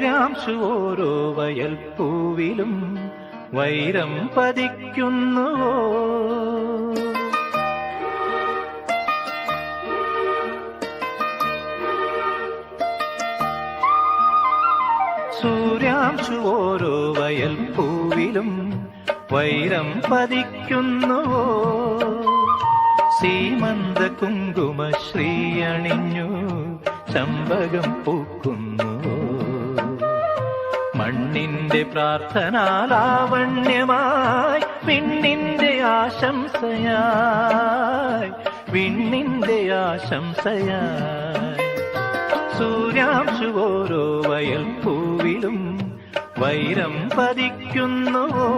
സൂര്യാംശു ഓരോ വയൽപ്പൂവിലും വൈരം പതിക്കുന്നുവോ? സൂര്യാംശു ഓരോ വയൽപ്പൂവിലും വൈരം പതിക്കുന്നുവോ? സീമന്ത കുങ്കുമശ്രീ അണിഞ്ഞു ചമ്പകം പൂക്കുന്നുവോ? മണ്ണിന്റെ പ്രാർത്ഥനാലാവണ്യമായി വിണ്ണിന്റെ ആശംസയായി, വിണ്ണിന്റെ ആശംസയായി. സൂര്യാംശു ഓരോ വയൽപ്പൂവിലും വൈരം പതിക്കുന്നുവോ?